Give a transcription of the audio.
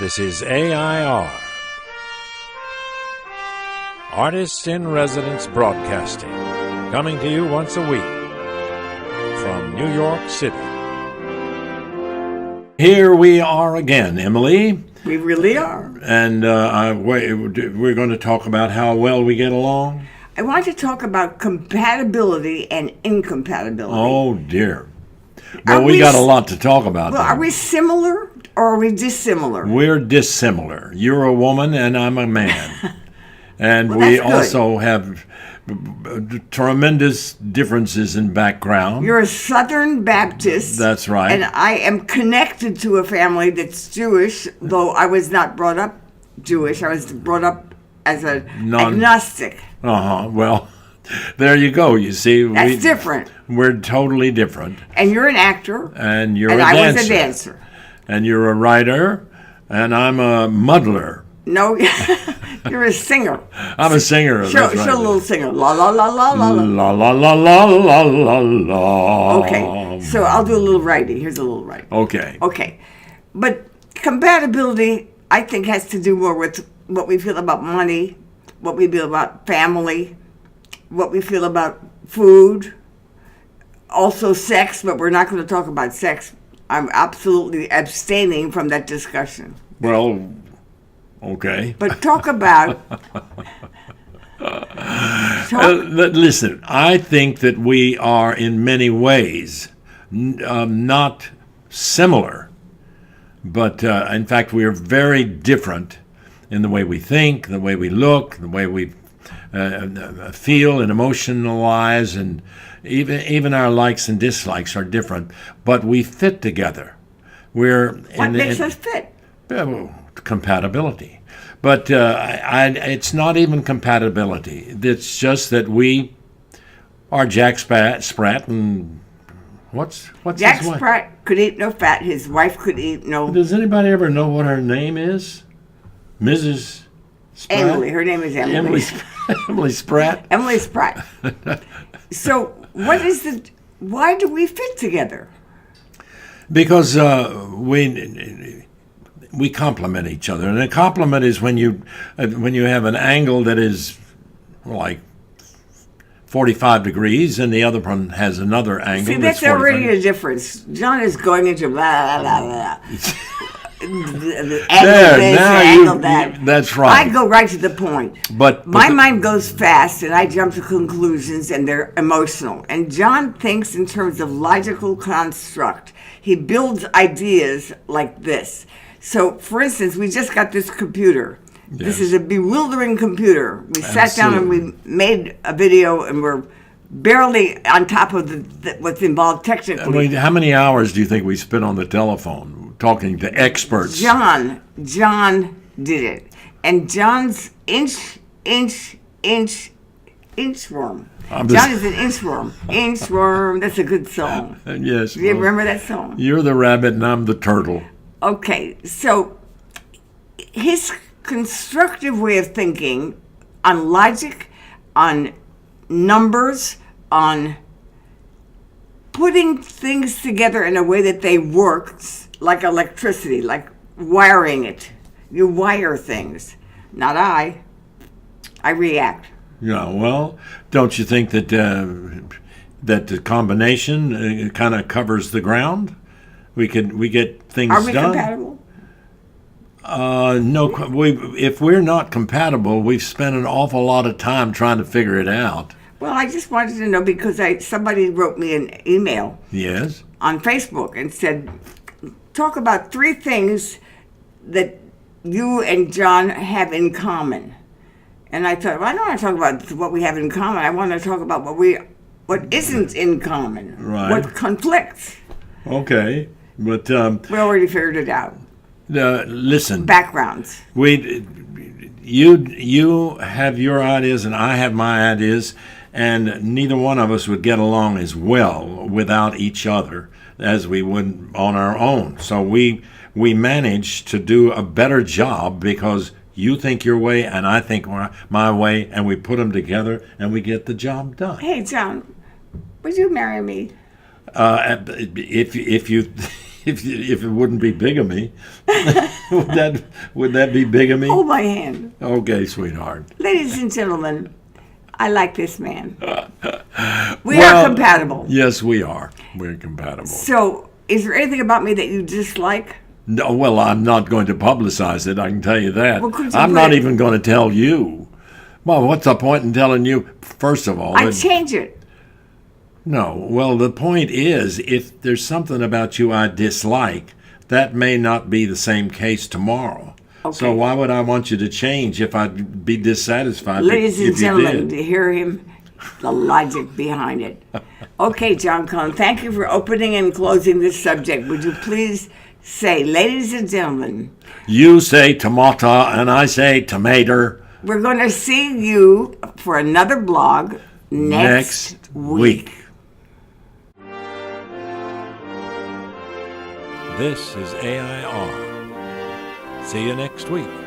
This is AI.R. Artists in Residence Broadcasting, coming to you once a week from New York City. Here we are again, Emily. We really are. And we're going to talk about how well we get along. I want to talk about compatibility and incompatibility. Oh, dear. Well, we got a lot to talk about. Well, are we similar or are we dissimilar? We're dissimilar. You're a woman and I'm a man. And well, we also have tremendous differences in background. You're a Southern Baptist. That's right. And I am connected to a family that's Jewish, though I was not brought up Jewish. I was brought up as an agnostic. Well, there you go. You see, that's different. We're totally different. And you're an actor. And you're a dancer. dancer. I was a dancer. And you're a writer. And I'm a muddler. No, you're a singer. I'm a singer. Show a little singer. La la la la la la la la la la la la la. Okay, so I'll do a little writing. Here's a little writing. Okay, but compatibility, I think, has to do more with what we feel about money, what we feel about family, what we feel about food, also sex. But we're not going to talk about sex. I'm absolutely abstaining from that discussion. Well. Okay. But talk about... Listen, I think that we are in many ways not similar, but in fact we are very different in the way we think, the way we look, the way we feel and emotionalize, and even our likes and dislikes are different, but we fit together. What makes us fit? Compatibility. But it's not even compatibility. It's just that we are Jack Sprat and what's Jack his wife? Sprat could eat no fat. His wife could eat no... Does anybody ever know what her name is? Mrs. Sprat? Emily. Her name is Emily. Emily Sprat? Emily Sprat. So why do we fit together? Because we complement each other, and a compliment is when you have an angle that is like 45 degrees, and the other one has another angle. See, that's already a difference. John is going into blah blah blah. Angle that. That's right. I go right to the point. But my mind goes fast, and I jump to conclusions, and they're emotional. And John thinks in terms of logical construct. He builds ideas like this. So, for instance, we just got this computer. Yes. This is a bewildering computer. We sat down and we made a video, and we're barely on top of what's involved technically. How many hours do you think we spent on the telephone talking to experts? John did it. And John's inchworm. John is an inchworm. Inchworm, that's a good song. Yes. Do you remember that song? You're the rabbit and I'm the turtle. Okay, so his constructive way of thinking on logic, on numbers, on putting things together in a way that they work, like electricity, like wiring it. You wire things. Not I. I react. Yeah, well, don't you think that the combination kind of covers the ground? We get things done. Are we compatible? No. If we're not compatible, we've spent an awful lot of time trying to figure it out. Well, I just wanted to know because somebody wrote me an email. Yes. On Facebook and said, talk about 3 things that you and John have in common. And I thought, well, I don't want to talk about what we have in common. I want to talk about what isn't in common. Right. What conflicts. Okay. But we already figured it out. Listen. Backgrounds. You have your ideas and I have my ideas, and neither one of us would get along as well without each other as we would on our own. So we managed to do a better job because you think your way and I think my way, and we put them together and we get the job done. Hey, John, would you marry me? If you if it wouldn't be bigamy. would that be bigamy? Hold my hand. Okay, sweetheart. Ladies and gentlemen, I like this man. We are compatible. Yes, we are. We're compatible. So, is there anything about me that you dislike? No, well, I'm not going to publicize it, I can tell you that. Well, I'm not even going to tell you. Well, what's the point in telling you? First of all, I change it. No. Well, the point is, if there's something about you I dislike, that may not be the same case tomorrow. Okay. So why would I want you to change if I'd be dissatisfied? Ladies and gentlemen, to hear him, the logic behind it. Okay, John Cullum, thank you for opening and closing this subject. Would you please say, ladies and gentlemen. You say tomato and I say tomato. We're going to see you for another blog next week. This is AI.R. See you next week.